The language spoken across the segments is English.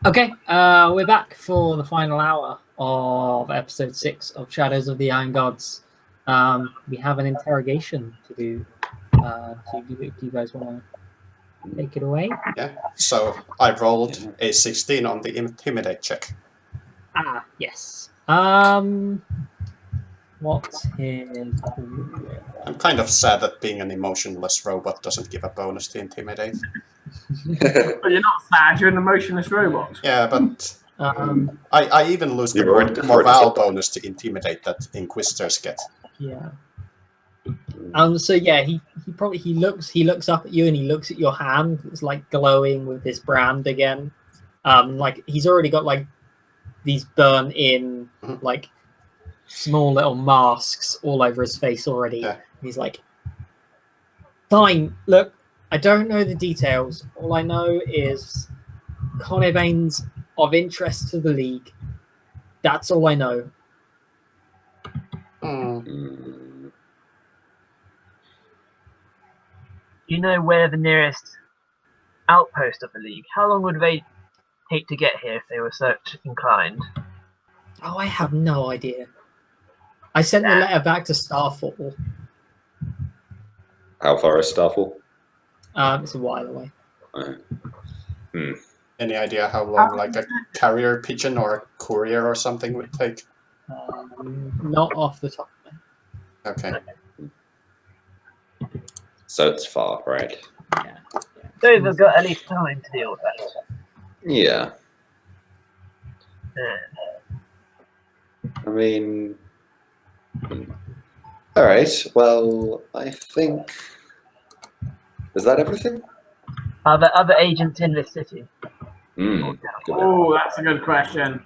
Okay, we're back for the final hour of episode 6 of Shadows of the Iron Gods. We have an interrogation to do. Do you guys want to take it away? Yeah. So I rolled a 16 on the intimidate check. Yes. What's his? I'm kind of sad that being an emotionless robot doesn't give a bonus to intimidate. But you're not sad, you're an emotionless robot. Yeah, but I even lose the morale bonus to intimidate that Inquisitors get. Yeah. So yeah, he looks up at you and he looks at your hand. It's like glowing with this brand again. Like he's already got like these burn in like small little masks all over his face already. Yeah. He's like, fine, look, I don't know the details. All I know is Connebane's of interest to the League. That's all I know. Mm. Do you know where the nearest outpost of the League? How long would they take to get here if they were such inclined? Oh, I have no idea. I sent the letter back to Starfall. How far is Starfall? It's a while away. Any idea how long like a carrier pigeon or a courier or something would take? Not off the top of my head. Okay. So it's far, right? Yeah. So they've got at least time to deal with that. Yeah. I mean... Alright, well, I think... Is that everything? Are there other agents in this city? Oh, that's a good question.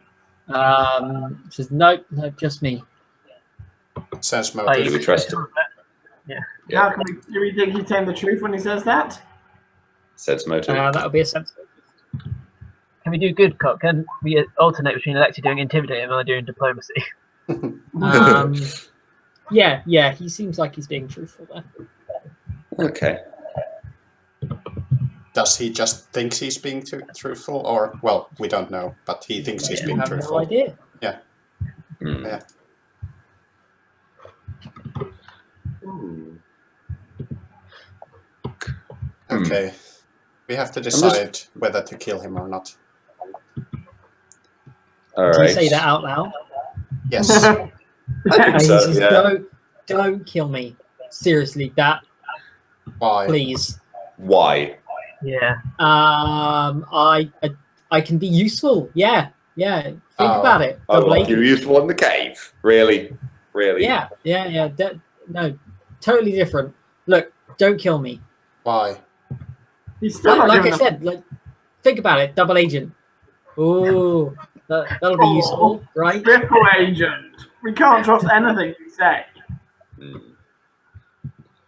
Says nope, just me. Says motive. Do we trust him? Yeah. How can we, do we think he's telling the truth when he says that? Says motive. That would be a sense. Can we do good cop? Can we alternate between Alexi doing intimidate and I doing diplomacy? Yeah, he seems like he's being truthful there. Okay. Does he just think he's being truthful, or well, we don't know, but he thinks he's being truthful. No idea. Yeah. Yeah. Okay. We have to decide whether to kill him or not. All Did right. you say that out loud? Yes. I think so, yeah. Don't kill me. Seriously, that. Why? Please. Why? Yeah. I can be useful. Yeah. Think about it. Oh, like you used one in the cave. Really? Yeah. No, totally different. Look, don't kill me. Why? He's still like I said, like think about it. Double agent. Ooh, that'll be useful, right? Triple agent. We can't trust anything you say.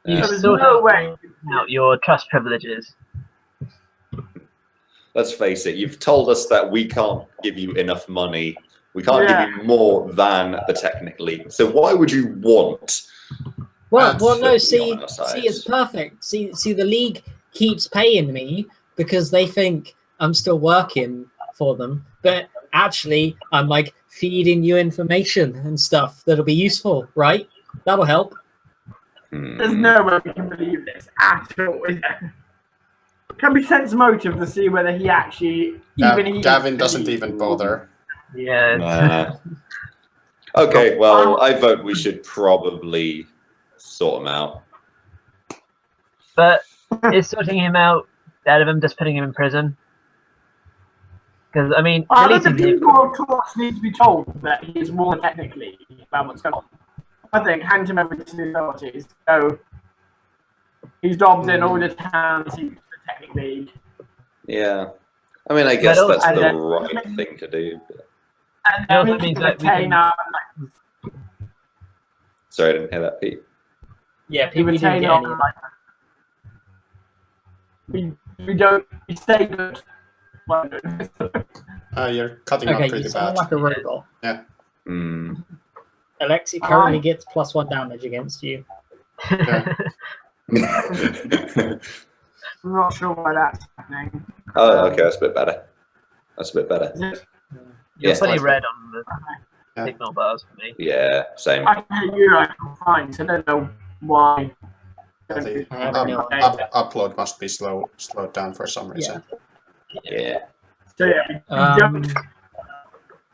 There's no way. Out your trust privileges. Let's face it, you've told us that we can't give you enough money. We can't give you more than the technically. So why would you want? Well, no. See, it's perfect. See, the League keeps paying me because they think I'm still working for them, but actually, I'm like feeding you information and stuff that'll be useful, right? That'll help. There's no way we can believe this at all, is there? Can we sense motive to see whether he actually Gavin doesn't even bother. Yeah. Okay, well, I vote we should probably sort him out. But is sorting him out better than just putting him in prison? Because I mean, I think the people of Torch need to be told that he is more technically about what's going on. I think hand him over to the authorities. So he's dobbed in all the towns he's technically. Yeah, I mean, I guess that's the right thing to do. But... And then we can retain our. Sorry, I didn't hear that, Pete. Yeah, people didn't get any. We don't. We stay good. You're cutting out pretty you sound bad. like a robot. Yeah. Alexi currently gets +1 damage against you. Yeah. I'm not sure why that's happening. Oh, okay, that's a bit better. That's a bit better. You're Yes, pretty like red on the Yeah. signal bars for me. Yeah, same. I can hear you, I can find, so I don't know why. The I have no upload must be slowed down for some reason. Yeah. So yeah, Um,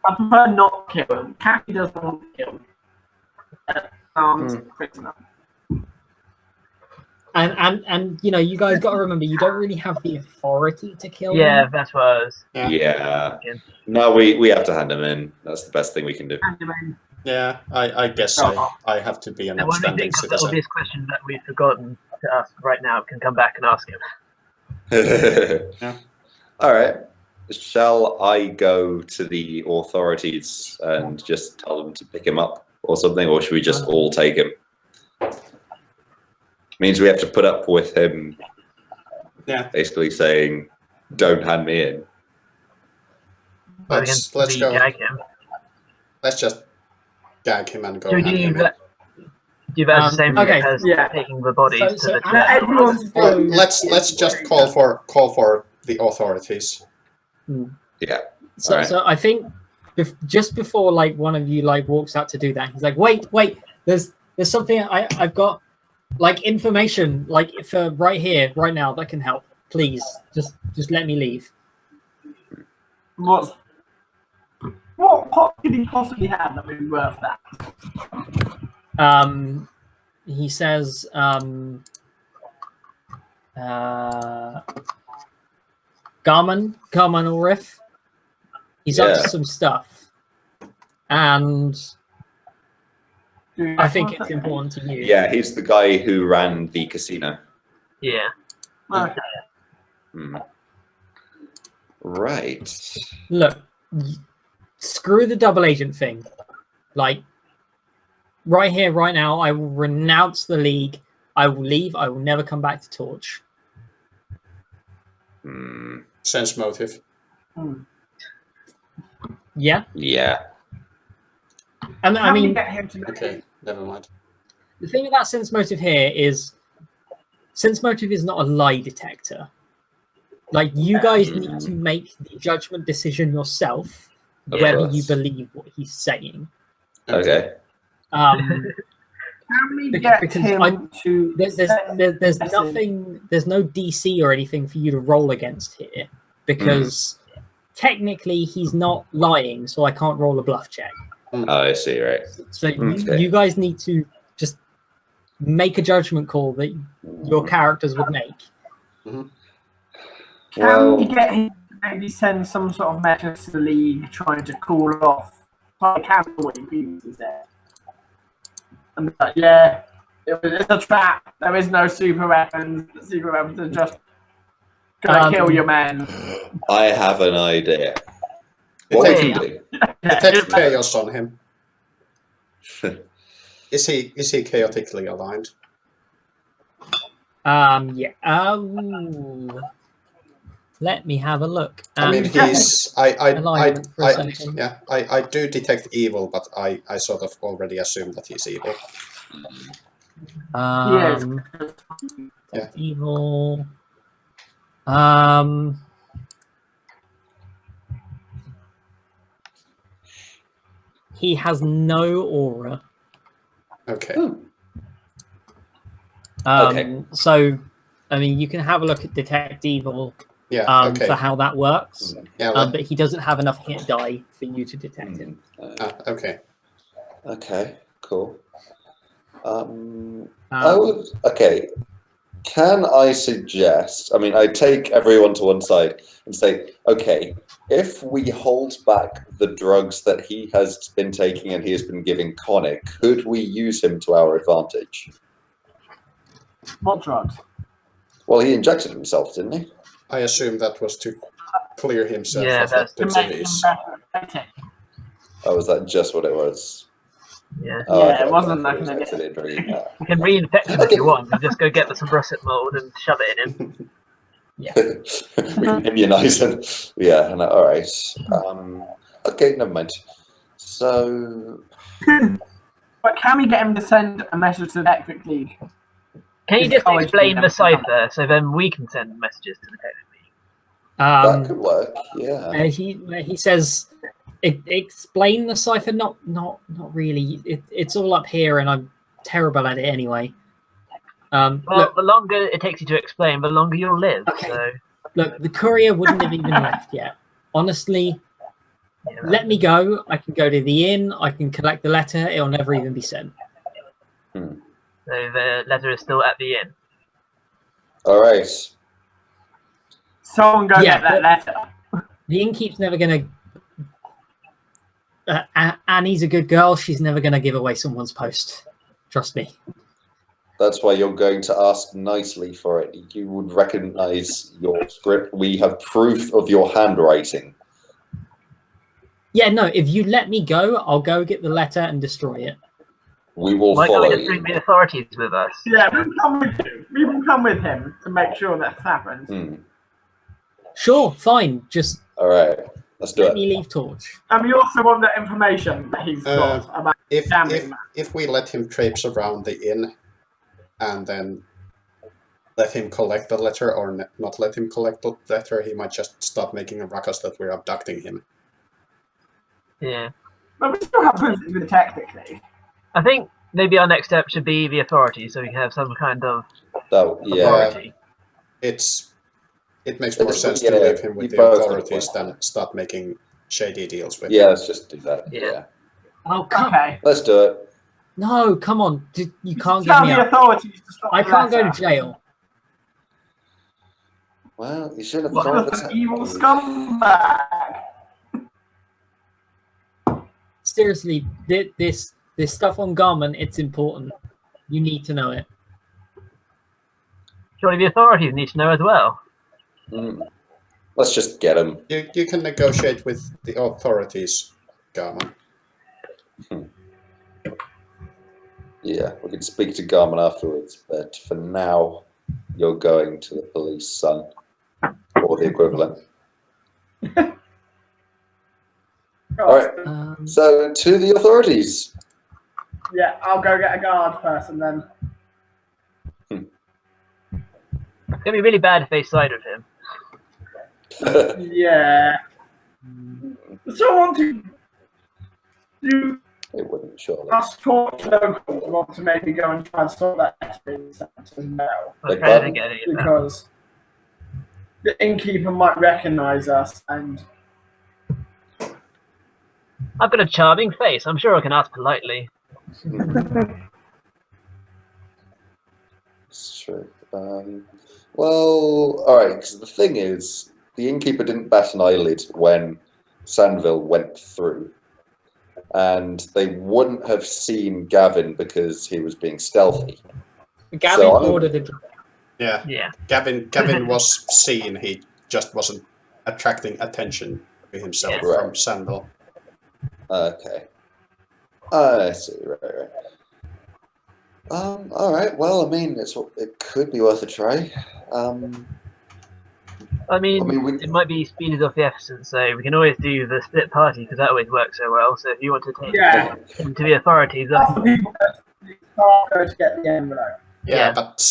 I prefer not kill him. Kathy doesn't want to kill him. Prisoner. and you know, you guys got to remember, you don't really have the authority to kill Yeah, him. that's what I was. Yeah. thinking. No, we have to hand him in. That's the best thing we can do. Yeah, I guess I have to be an And when we upstanding think of the citizen. obvious question that we've forgotten to ask right now, can come back and ask him. Yeah. All right. Shall I go to the authorities and just tell them to pick him up or something, or should we just all take him? Means we have to put up with him. Yeah. Basically saying, "Don't hand me in." Let's go. Gag him. Let's just gag him and go Do we hand him do in. that? Do that the same thing okay, as yeah. taking the bodies to So the everyone's Well, let's just call for the authorities. Yeah. So, Alright. so I think just before like one of you like walks out to do that, he's like, wait, there's something I've got like information like for right here, right now that can help. Please, just let me leave. What could he possibly have that would be worth that? He says, Garman Ulrif. He's up Yeah. to some stuff, and I think it's important to you. Yeah, he's the guy who ran the casino. Yeah. Okay. Right. Look, screw the double agent thing. Like, right here, right now, I will renounce the League. I will leave. I will never come back to Torch. Sense motive. Yeah, Yeah. and I mean, get him to Okay, never mind. the thing about sense motive here is, sense motive is not a lie detector. Like, you guys need to make the judgment decision yourself, Of whether course. you believe what he's saying. Okay. Can we Because get him to? There's nothing, there's no DC or anything for you to roll against here, because technically he's not lying, so I can't roll a bluff check. Oh, I see. Right. So Okay. you guys need to just make a judgment call that your characters would make. Can we get him to maybe send some sort of message to the League trying to cool off? Like what he previously said. And be like, yeah, it's a trap. There is no super weapons. The super weapons are just gonna kill your men. I have an idea. What we can do? Detect chaos on him. Is he chaotically aligned? Yeah. Let me have a look. I mean, Alignment for a second. I do detect evil, but I sort of already assume that he's evil. Yes. Yeah. Evil. He has no aura. Okay. Okay. So, I mean, you can have a look at Detect Evil Yeah. Okay. for how that works, Yeah. but he doesn't have enough hit die for you to detect him. Okay. Okay. Cool. I would. Okay. Can I suggest? I mean, I take everyone to one side and say, okay, if we hold back the drugs that he has been taking and he has been giving Conic, could we use him to our advantage? What drugs? Well, he injected himself, didn't he? I assume that was to clear himself Yeah, of that To make him disease. better. Okay. Oh, was that just what it was? Yeah. Oh, Yeah, I thought- it wasn't I thought like it an was actually a drug. You can reinfect him if you want. You just go get some russet mold and shove it in him. We can immunize him. Yeah, and all right. Okay, never mind. So, But can we get him to send a message to the Electric League? Can you His just college explain would the have to come. cipher so then we can send messages to the Technic League? That could work. Yeah. He says, explain the cipher. Not really. It's all up here, and I'm terrible at it anyway. Well, Look, the longer it takes you to explain, the longer you'll live. Okay. So, look, the courier wouldn't have even left yet. Honestly, yeah, let me go. I can go to the inn. I can collect the letter. It'll never even be sent. So the letter is still at the inn. All right. Someone go Yeah, get that letter. The innkeep's never going to... Annie's a good girl. She's never going to give away someone's post. Trust me. That's why you're going to ask nicely for it. You would recognize your script. We have proof of your handwriting. Yeah, no, if you let me go, I'll go get the letter and destroy it. We will Why can't follow we just bring you. the authorities with us? Yeah, we can come with him. We can come with him to make sure that happens. Sure, fine. Just All right. Let's do let it. me leave Torch. And we also want the information that he's got about gambling. If we let him traipse around the inn and then let him collect the letter or not let him collect the letter, he might just start making a ruckus that we're abducting him. Yeah. But we still have proof even technically. I think maybe our next step should be the authorities, so we can have some kind of Yeah. authority. It makes more sense to leave him with the authorities than start making shady deals with him. Yeah, let's just do that. Yeah. Yeah. Oh, come Okay. Let's do it. No, come on. You can't Tell get me the out. authorities to stop I the can't go letter. to jail. Well, you should have What thought an of evil scumbag! Seriously, this stuff on Garmin, it's important. You need to know it. Surely the authorities need to know as well. Let's just get him. You can negotiate with the authorities, Garmin. Yeah, we can speak to Garmin afterwards, but for now, you're going to the police, son. Or the equivalent. All right. So, to the authorities. Yeah, I'll go get a guard person then. It's going to be really bad if they side with him. Yeah. So I want to do It wouldn't, surely. us Torch locals want to maybe go and try and sort that as well. I'm Like afraid that? to get it. Because the innkeeper might recognise us and I've got a charming face. I'm sure I can ask politely. It's true. Well, all right, because the thing is, the innkeeper didn't bat an eyelid when Sandville went through. And they wouldn't have seen Gavin because he was being stealthy. Gavin So, ordered a drink. Yeah. Gavin was seen, he just wasn't attracting attention to himself Yes. from Sandal. Okay. I see, right. All right, well, I mean, it could be worth a try. I mean, it might be speeded off the essence, so we can always do the split party because that always works so well. So if you want to take him to the authorities, that's the people that can't go to get the envelope. Yeah, but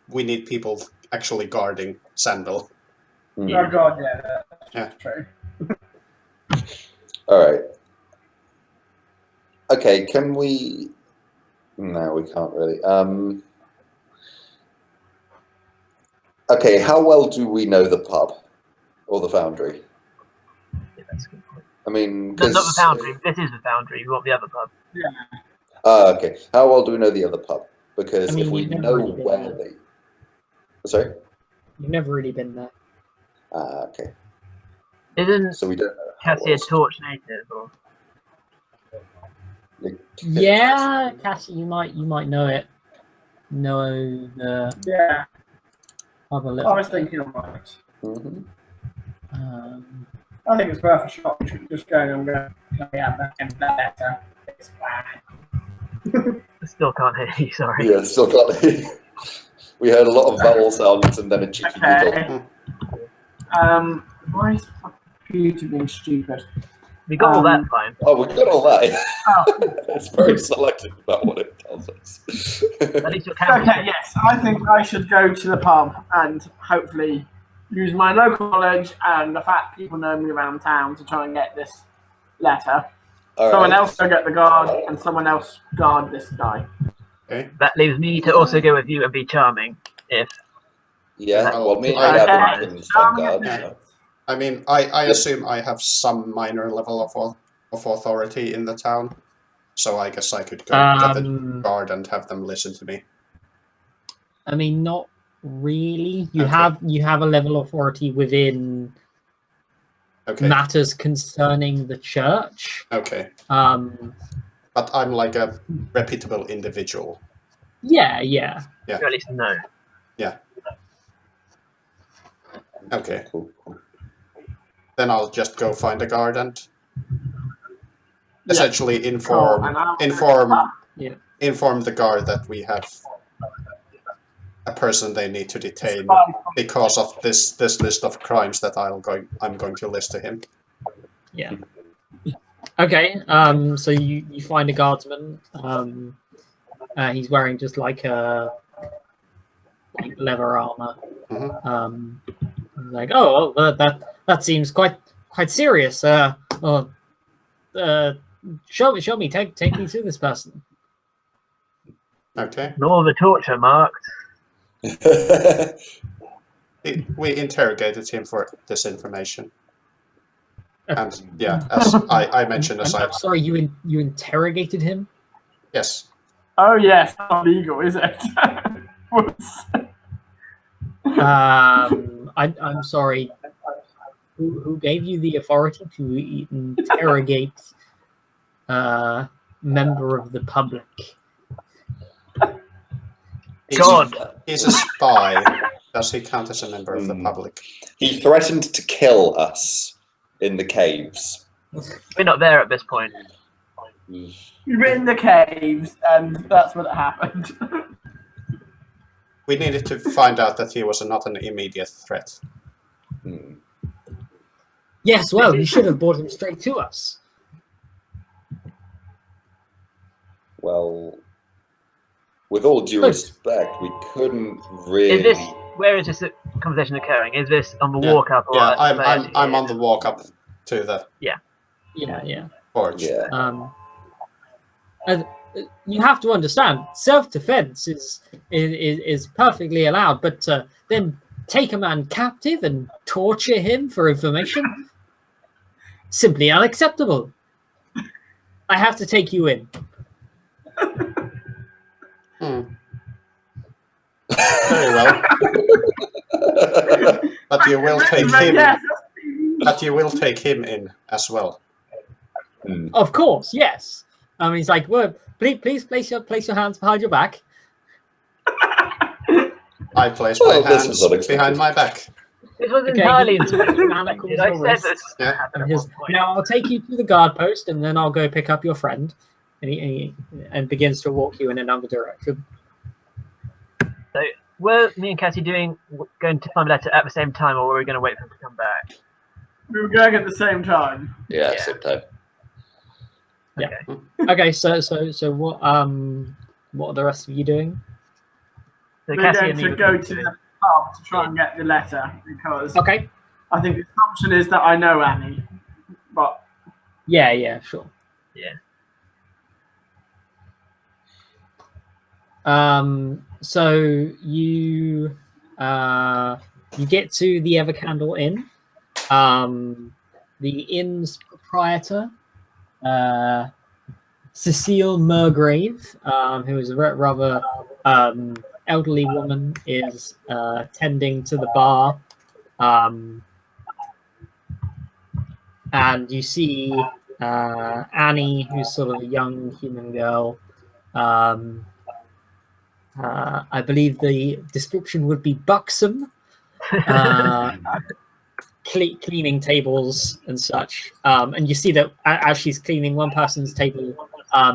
we need people actually guarding Sandal. Oh god, yeah, that's true. All right. Okay, can we... No, we can't really. Okay, how well do we know the pub or the foundry? yeah, that's a good point. I mean, No, not the foundry. This is the foundry. We want the other pub. Okay. How well do we know the other pub? Because I mean, if we you've never know really been where there. they... Sorry? You've never really been there. Okay. Isn't So we don't know. Cassie a Torch native? Or... Yeah, Cassie, you might know it. Know the Yeah, pub a I little was bit. thinking about it. Mm-hmm. I think it's worth a shot. We should just go and go. Can we have that letter? It's bad. I still can't hear you. Sorry. Yeah, still got it. We heard a lot of vowel sounds and then a cheeky giggle. Okay. Why is the computer being stupid? We got all that fine. Oh, we got all that. Oh. It's very selective about what it tells us. At least your camera. Okay, yes, I think I should go to the pub and hopefully use my local knowledge and the fact people know me around town to try and get this letter. All Someone right. else go get the guard, and someone else guard this guy. Okay. That leaves me to also go with you and be charming. If Yeah. Well, Well, me and I- Gavin can stand guard. Yeah. So. I mean, I assume I have some minor level of authority in the town, so I guess I could go get the guard and have them listen to me. I mean, not really. You Okay. have a level of authority within Okay. matters concerning the church. Okay. Um, But I'm like a reputable individual. yeah. you at least know. Okay. Cool. Then I'll just go find a guard and Yeah. essentially inform Yeah. inform the guard that we have a person they need to detain because of this list of crimes that I'm going to list to him. Yeah. Okay. So you find a guardsman. He's wearing just like a leather armor. Mhm. Like, oh, well, that seems quite serious. Show me. Take me to this person. Okay. Nor the torture marked. We interrogated him for this information. And yeah, as I mentioned, I'm sorry, you interrogated him. yes, Oh yes, not legal, is it? Whoops. I'm sorry. Who gave you the authority to interrogate a member of the public? God. he's a spy. Does he count as a member of the public? He threatened to kill us in the caves. We're not there at this point. We were in the caves, and that's what happened. We needed to find out that he was not an immediate threat. Hmm. Yes, well, you should have brought him straight to us. Well, with all due respect, we couldn't really. Where is this conversation occurring? Is this on the Yeah. walk up? Or Yeah, at the I'm on the walk up to the Yeah. porch. Yeah. You have to understand, self-defense is perfectly allowed, but then take a man captive and torture him for information, simply unacceptable. I have to take you in. Very well. But you will take him. Yes. But you will take him in as well. Of course, yes. He's like, well, please place your hands behind your back. I place Well, my this hands was unexpected. behind my back. This was Okay, entirely he unscripted. manacles I your said wrists. this Yeah. happened And at one point. now I'll take you to the guard post, and then I'll go pick up your friend. And he begins to walk you in another direction. So, were me and Cassie going to find a letter at the same time, or were we going to wait for him to come back? We were going at the same time. Yeah, Yeah. same time. Okay, so what are the rest of you doing? So We're Cassie going and me to were go going to the pub to try and get the letter because Okay. I think the assumption is that I know Annie, but Yeah, sure. Yeah. So you get to the Evercandle Inn. The inn's proprietor, Cecile Murgrave, who is a rather elderly woman, is tending to the bar. And you see Annie, who's sort of a young human girl. I believe the description would be buxom, cleaning tables and such. And you see that as she's cleaning one person's table,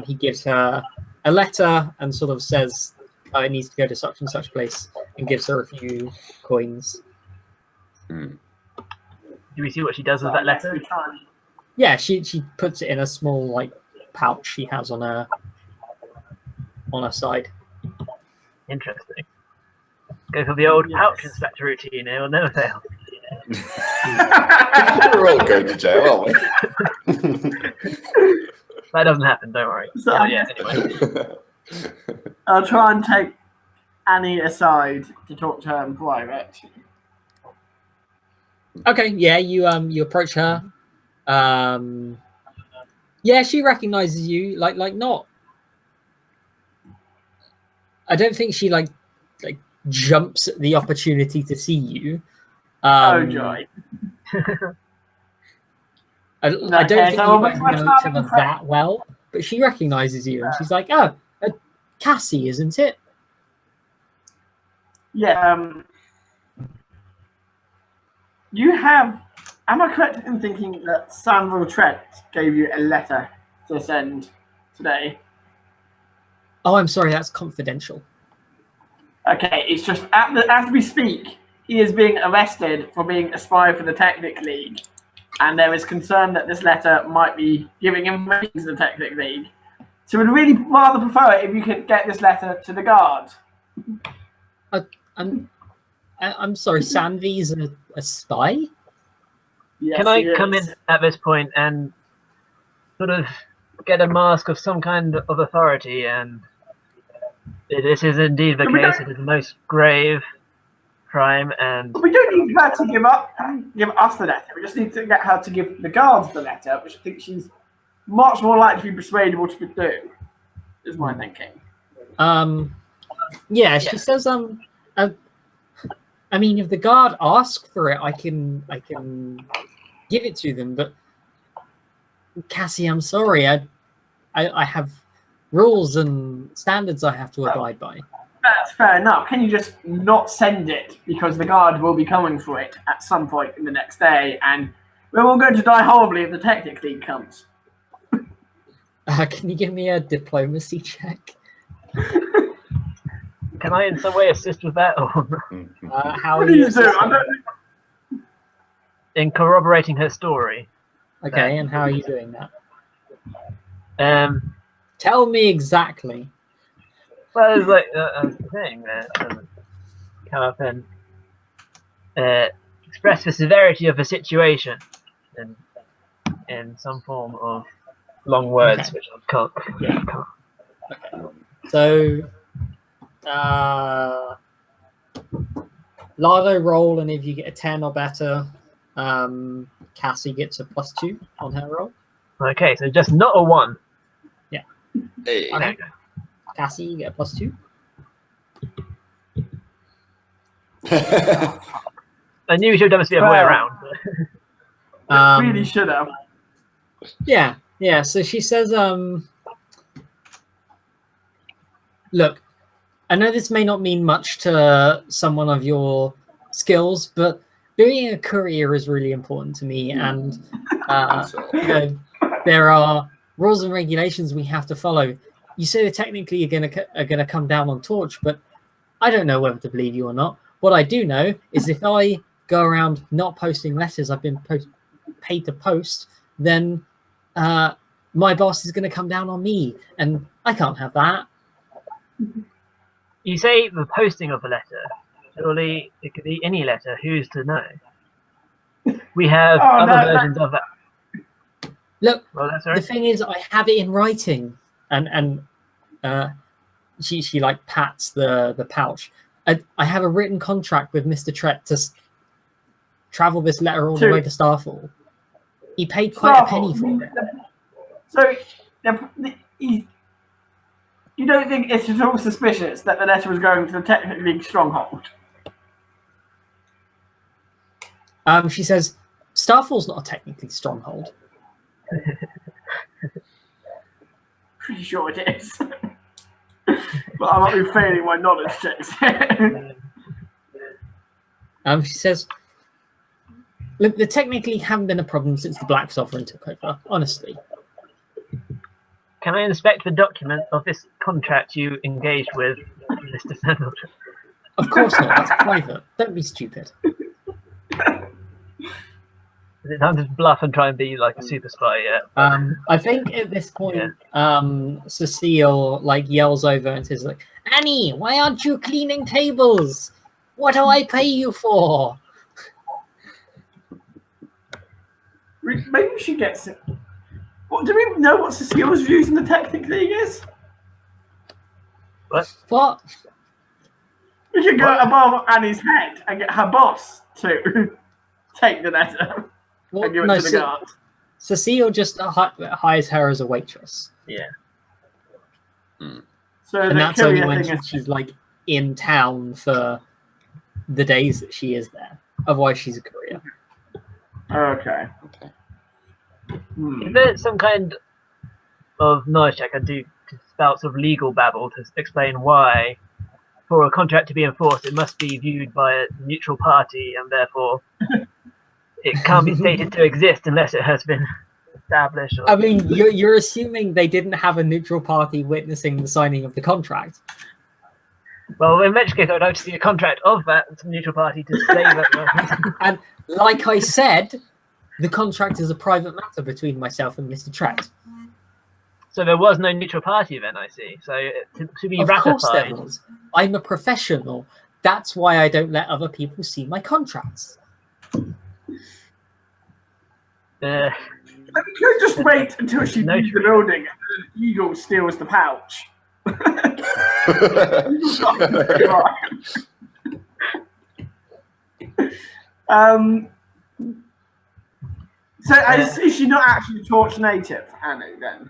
he gives her a letter and sort of says, "Oh, it needs to go to such and such place," and gives her a few coins. Do we see what she does with that letter? Yeah, she puts it in a small pouch she has on her side. Interesting. Go for the old pouch inspector routine, it will never fail. We're all going to jail, aren't That doesn't happen, don't worry. So Yeah, anyway. we? I'll try and take Annie aside to talk to her in private. Okay, yeah, you approach her. Yeah, she recognizes you. Like not. I don't think she like jumps at the opportunity to see you. Oh joy! I In don't that think case, you I will like make my know each start other with the that well, but she recognizes you, and she's like, "Oh, Cassie, isn't it?" Yeah. You have. Am I correct in thinking that Samuel Trent gave you a letter to send today? Oh, I'm sorry, that's confidential. Okay, it's just as we speak, he is being arrested for being a spy for the Technic League, and there is concern that this letter might be giving information to the Technic League. So we'd really rather prefer it if you could get this letter to the guard. I'm sorry, Sanvi's a spy? Yes, Can I he come is. in at this point and sort of get a mask of some kind of authority? And this is indeed the But we case. don't- It is the most grave crime, and We don't need her to give us the letter. We just need to get her to give the guards the letter, which I think she's much more likely to be persuadable to do. Is my thinking. Yeah, she says, I mean, if the guard ask for it, I can give it to them, but Cassie, I'm sorry, I have rules and standards I have to abide by. That's fair enough. Can you just not send it because the guard will be coming for it at some point in the next day, and we're all going to die horribly if the Technic League comes. Can you give me a diplomacy check? can I in some way assist with that, or How are Please you? do. I assisting? don't, in corroborating her story? Okay, and how are you doing that? Um, Tell me exactly. well, it's like a thing that come up and express the severity of the situation in some form of long words, Okay. which I can't. Yeah. can't. So, Lardo roll, and if you get a 10 or better, Cassie gets a +2 on her roll. Okay, so just not a 1. Hey. Okay. Cassie, you get a +2. I knew we should have done this the other way Well, around. really should have. Yeah. So she says, look, I know this may not mean much to someone of your skills, but being a courier is really important to me, and you know, there are rules and regulations we have to follow. You say that technically are gonna come down on Torch, but I don't know whether to believe you or not. What I do know is if I go around not posting letters I've been paid to post, then my boss is going to come down on me, and I can't have that. You say the posting of a letter. Surely it could be any letter. Who's to know? We have other versions of that. Look, Well, that's all the right. thing is, I have it in writing, and she like pats the pouch. I have a written contract with Mr. Tret to travel this letter all the way to Starfall. He paid quite a penny for it. So, you don't think it's at all suspicious that the letter was going to the Technic League stronghold? She says, Starfall's not a technically stronghold. Pretty sure it is. But I might be failing my knowledge checks. She says, look, there technically haven't been a problem since the Black Sovereign took over, honestly. Can I inspect the document of this contract you engaged with, Mr. Sandleton? Of course not, that's private. Don't be stupid. Is it time to bluff and try and be like a super spy yet? I think at this point, Cecile like yells over and says like, Annie, why aren't you cleaning tables? What do I pay you for? Maybe we should get some. What, do we know what Cecile's views in the Technic League is? What? We should go above Annie's head and get her boss to take the letter Well, and give it no, to the guard. Cecile just hires her as a waitress, Yeah. So and the that's only courier when thing is she's like in town for the days that she is there. Otherwise, she's a courier. okay. Okay. Is there some kind of knowledge check I do to spout sort of legal babble to explain why, for a contract to be enforced, it must be viewed by a neutral party, and therefore it can't be stated to exist unless it has been established? Or... I mean, you're assuming they didn't have a neutral party witnessing the signing of the contract. Well, in which case, I'd like to see a contract of that neutral party to say that. And like I said, the contract is a private matter between myself and Mr. Trent. So there was no neutral party then, I see. So to be Of course there ratified. was. I'm a professional. That's why I don't let other people see my contracts. We could just wait until she No leaves the building and the eagle steals the pouch. So is she not actually a Torch native, Annie, then?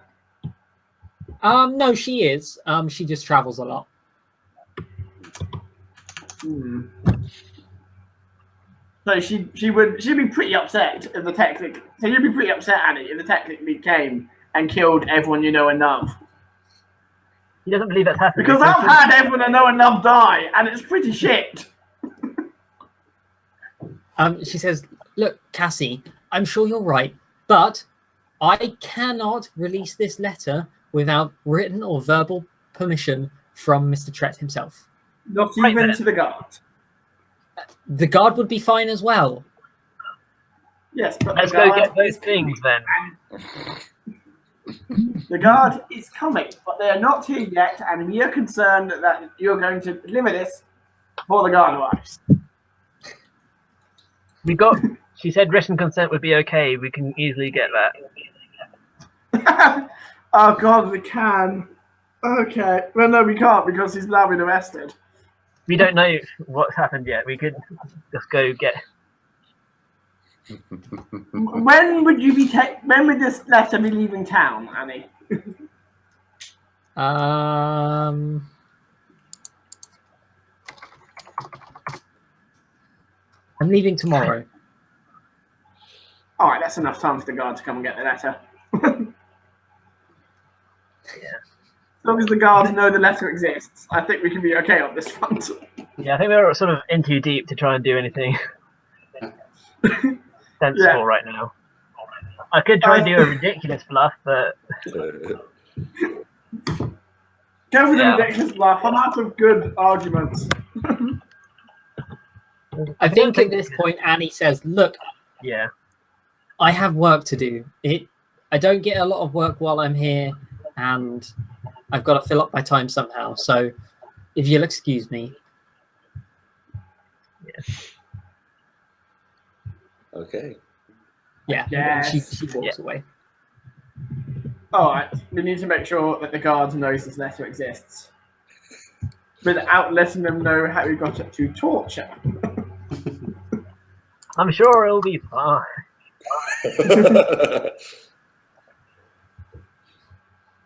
No, she is. She just travels a lot. So she'd be pretty upset if the Technic. So you'd be pretty upset, Annie, if the Technic League came and killed everyone you know and love. He doesn't believe that's happening. Because I've had everyone I know and love die, and it's pretty shit. She says, "Look, Cassie, I'm sure you're right, but I cannot release this letter without written or verbal permission from Mr. Tret himself. Not Right even then. to the guard. The guard would be fine as well." Yes, but Let's the go guard get those is things then. The guard is coming, but they are not here yet, and we are concerned that you're going to deliver this before the guard arrives. She said written consent would be okay. We can easily get that. Oh god, we can. Okay. Well, no, we can't because he's now been arrested. We don't know what's happened yet. We could just go get. When would you be? When would this letter be leaving town, Annie? I'm leaving tomorrow. All right, that's enough time for the guard to come and get the letter. As long as the guards know the letter exists, I think we can be okay on this front. Yeah, I think we're sort of in too deep to try and do anything sensible right now. I could try and do a ridiculous bluff, but Go for the ridiculous bluff. I'm out of good arguments. I think at this point, Annie says, "Look, yeah, I have work to do. I don't get a lot of work while I'm here, and I've got to fill up my time somehow. So, if you'll excuse me." Okay. Yeah. Yes. She walks away. All right, we need to make sure that the guard knows this letter exists, without letting them know how we got up to torture. I'm sure it'll be fine.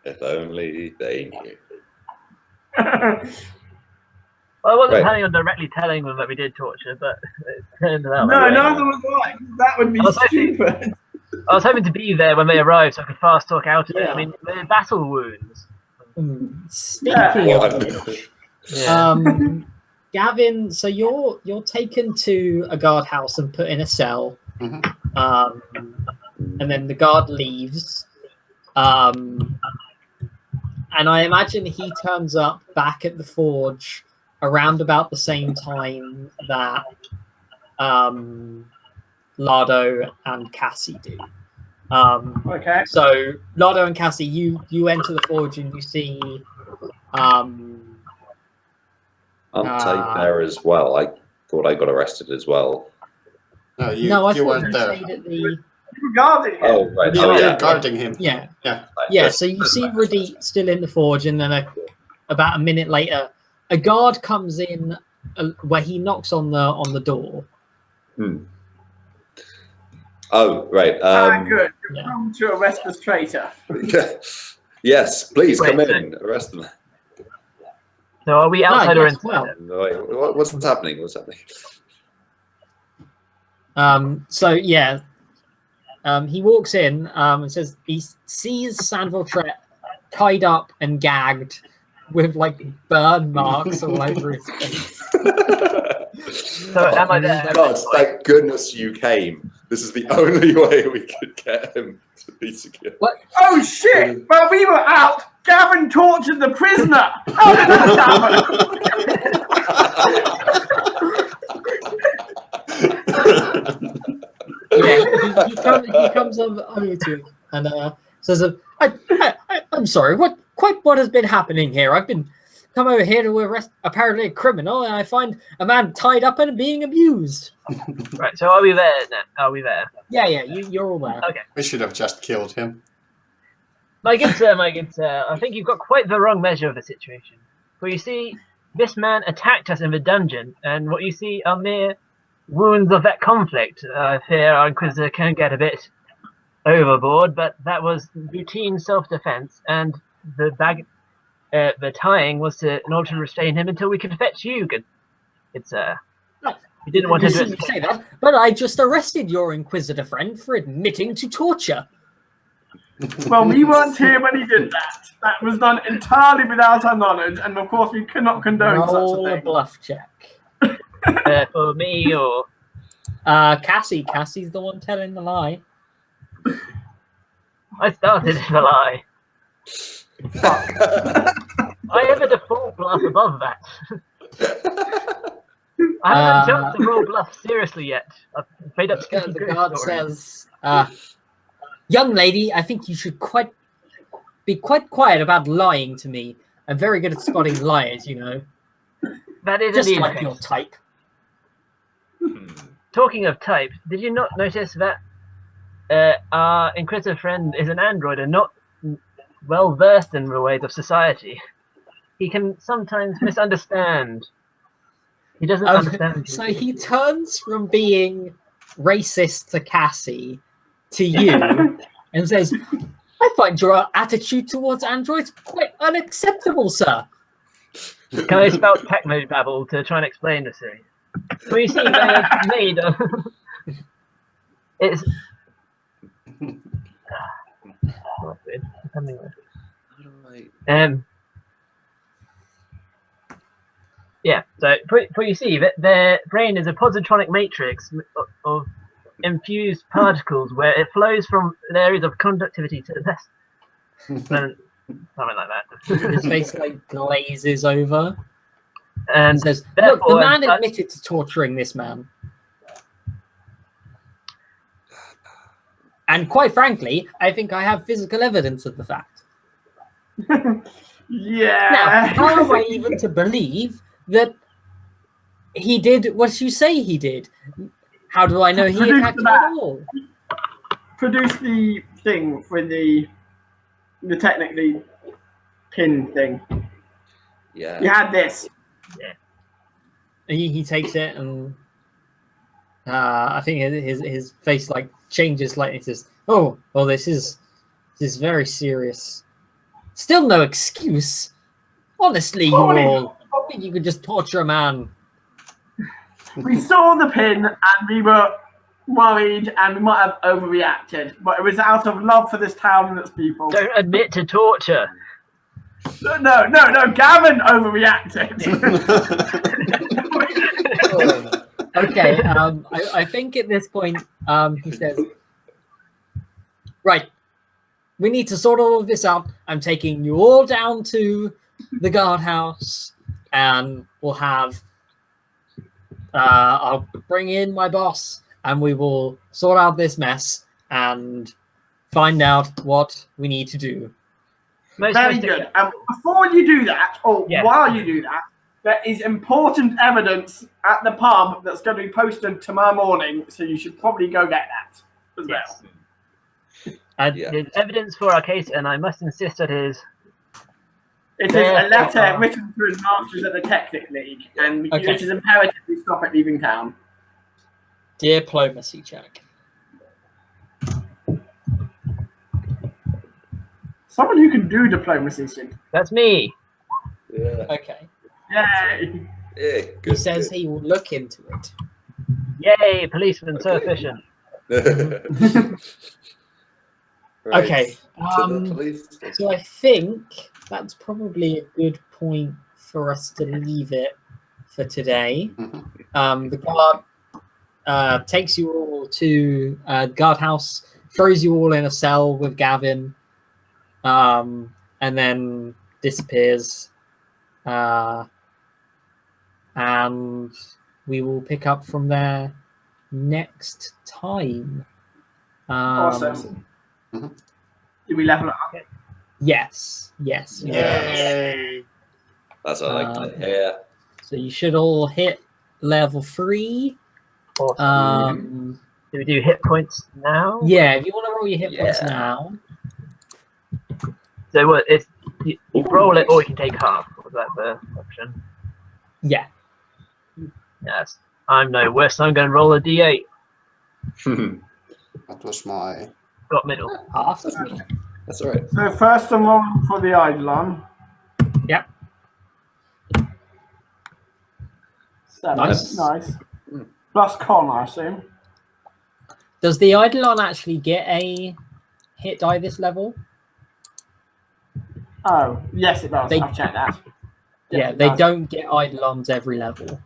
If only they knew. Well, I wasn't Right. planning on directly telling them that we did torture, but it turned out. No, like that. neither was I. That would be I was hoping- stupid. I was hoping to be there when they arrived so I could fast talk out of it. Yeah. I mean, they're battle wounds. Speaking of One. which, Yeah. Gavin, so you're taken to a guardhouse and put in a cell, and then the guard leaves, and I imagine he turns up back at the forge around about the same time that Lardo and Cassie do. Okay. So Lardo and Cassie, you enter the forge and you see I'm there as well. I thought I got arrested as well. No, no, I you thought weren't you there. stayed at the guarding him. Oh, right. Yeah, Oh, you're yeah. guarding him. Yeah. Yeah. Yeah, so you see Radit still in the forge, and then about a minute later, a guard comes in where he knocks on the door. Oh, right. Good. You've Yeah. come to arrest this traitor. Yes, please come Wait, in. Arrest them. So are we outside or yes, inside? well. Wait, what's happening? What's happening? So yeah, he walks in and says he sees Sandville Tret tied up and gagged with like burn marks all over his face. So am I there? God, thank goodness you came. This is the only way we could get him to be secure. Oh shit! While we were out, Gavin tortured the prisoner. How did that happen? Yeah, he comes over to him and says, I'm sorry, what has been happening here? I've been come over here to arrest apparently a criminal, and I find a man tied up and being abused. Right, so are we there now? Are we there? Yeah, you're all there. Okay. We should have just killed him. My good sir, I think you've got quite the wrong measure of the situation. For you see, this man attacked us in the dungeon, and what you see are mere wounds of that conflict. I fear our Inquisitor can get a bit overboard, but that was routine self-defense, and the tying was in order to restrain him until we could fetch you. We didn't want You him see to me say that, but I just arrested your Inquisitor friend for admitting to torture. Well, we weren't here when he did that. That was done entirely without our knowledge, and of course we cannot condone Roll such a a thing. bluff check. for me or Cassie's the one telling the lie. I started the lie. I have a default bluff above that. I haven't jumped to roll bluff seriously yet. I've made up spooky The ghost guard stories. says, young lady, I think you should be quite quiet about lying to me. I'm very good at spotting liars, you know. That is Just indeed like the your case. type. Talking of type, did you not notice that our Inquisitor friend is an android and not well versed in the ways of society? He can sometimes misunderstand. He doesn't understand. So he turns from being racist to Cassie to you and says, I find your attitude towards androids quite unacceptable, sir. Can I spell technobabble to try and explain this to you? Well, you see, they have made it's. What's weird? Something weird. Yeah, so for you see that their brain is a positronic matrix of infused particles where it flows from areas of conductivity to the rest. Something like that. His face like glazes over And and says, look, the therefore, man admitted to torturing this man. And quite frankly, I think I have physical evidence of the fact. Yeah. Now, how am I even to believe that he did what you say he did? How do I know he attacked you at all? Produce the thing for the technically pin thing. Yeah. You had this. He takes it and I think his face like changes slightly. He says, "Oh, well, this is very serious. Still no excuse. Honestly, you all, I think you could just torture a man." We saw the pin and we were worried and we might have overreacted, but it was out of love for this town and its people. don't admit to torture. No, Gavin overreacted. Okay, I think at this point, he says, right, we need to sort all of this out. I'm taking you all down to the guardhouse, and we'll have, I'll bring in my boss, and we will sort out this mess and find out what we need to do. Very good. Before you do that, or Yeah. while you do that, there is important evidence at the pub that's going to be posted tomorrow morning, so you should probably go get that as well. Yes. Yeah. There's evidence for our case, and I must insist that it is. It is Therefore, a letter written to his masters at the Technic League, and Okay. it is imperative we stop at leaving town. Diplomacy check. Someone who can do diplomacy should. That's me. Yeah. Okay. Yay! Yeah. He Good. says he will look into it. Yay, policeman, so Okay. efficient. Right, Okay. To the police station. So I think that's probably a good point for us to leave it for today. Mhm. The guard takes you all to guardhouse, throws you all in a cell with Gavin, and then disappears. And we will pick up from there next time. Awesome. Mhm. Did we level up? Yes. Yes. you will. Yay! That's what I like to hear. So you should all hit level 3. Awesome. Do we do hit points now? Yeah, if you want to roll your hit points Yeah. now. So what? It's you roll it, or you can take half. Was that the option? Yeah. Yes. I'm no worse. I'm going to roll a d8. That was my. Got middle. Half. That's all right. So first I'm rolling for the Eidolon. Yep. 7. Nice. Nice. Plus con, I assume. Does the Eidolon actually get a hit die this level? Oh, yes it does. They- I've checked that. Yeah, Yes, it they does. don't get Eidolons every level.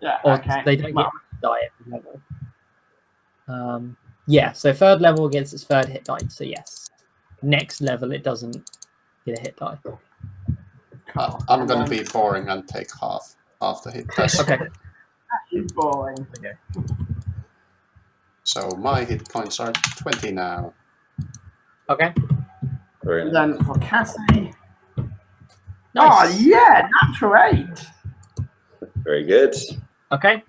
Yeah, Or okay. they don't Well, get die every level. Yeah, so third level gets its third hit die, so yes. Next level it doesn't get a hit die. cool. I'm And gonna then- be boring and take half the hit dice. Okay. That is boring. So my hit points are 20 now. Okay. Very And nice. then for Cassie. Nice. Oh yeah, natural 8. Very good. Okay.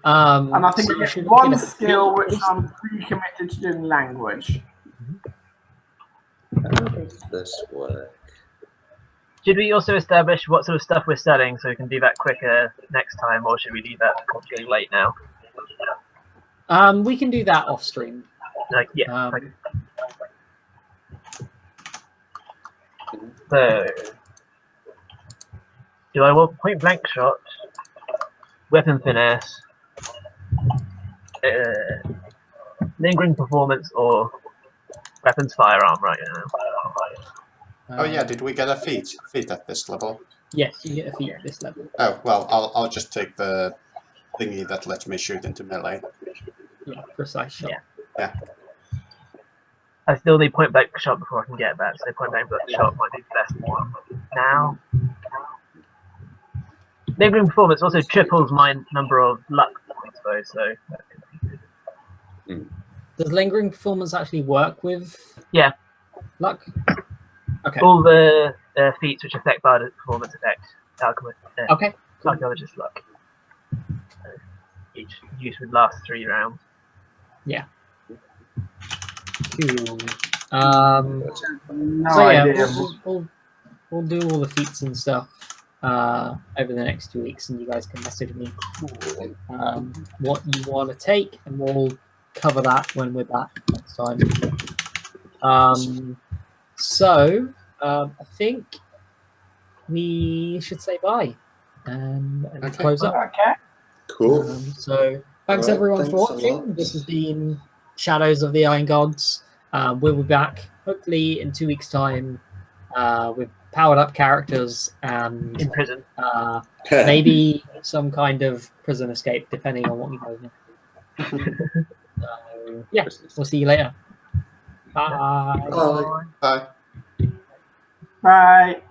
And I think so I you get should one get a skill feat. which I'm pre-committed to doing language. How does this work? Should we also establish what sort of stuff we're selling so we can do that quicker next time, or should we leave that getting late now? We can do that off stream. Like, yeah. Um, Okay. So, do I want point blank shot, weapon finesse, lingering performance, or weapons firearm right now? Oh yeah, did we get a feat at this level? Yes, you get a feat at this level. Oh well, I'll just take the thingy that lets me shoot into melee. Yeah, precise shot. Yeah. I still need point blank shot before I can get that, so point blank shot might be the best one now. Lingering performance also triples my number of luck points though, so that could be good. Does lingering performance actually work with Yeah. luck? Okay. All the feats which affect bard performance affect Okay. Cool. archaeologist luck. Each use would last 3 rounds. Cool. No So yeah, idea. we'll do all the feats and stuff over the next 2 weeks, and you guys can message me what you want to take, and we'll cover that when we're back next time. So I think we should say bye and Okay. close up. Okay. Cool. So thanks Alright, everyone for thanks a watching. lot. This has been Shadows of the Iron Gods. We'll be back hopefully in 2 weeks' time with powered up characters and In prison. maybe some kind of prison escape, depending on what we go with. So, yeah, we'll see you later. Bye. Bye. Bye. Bye.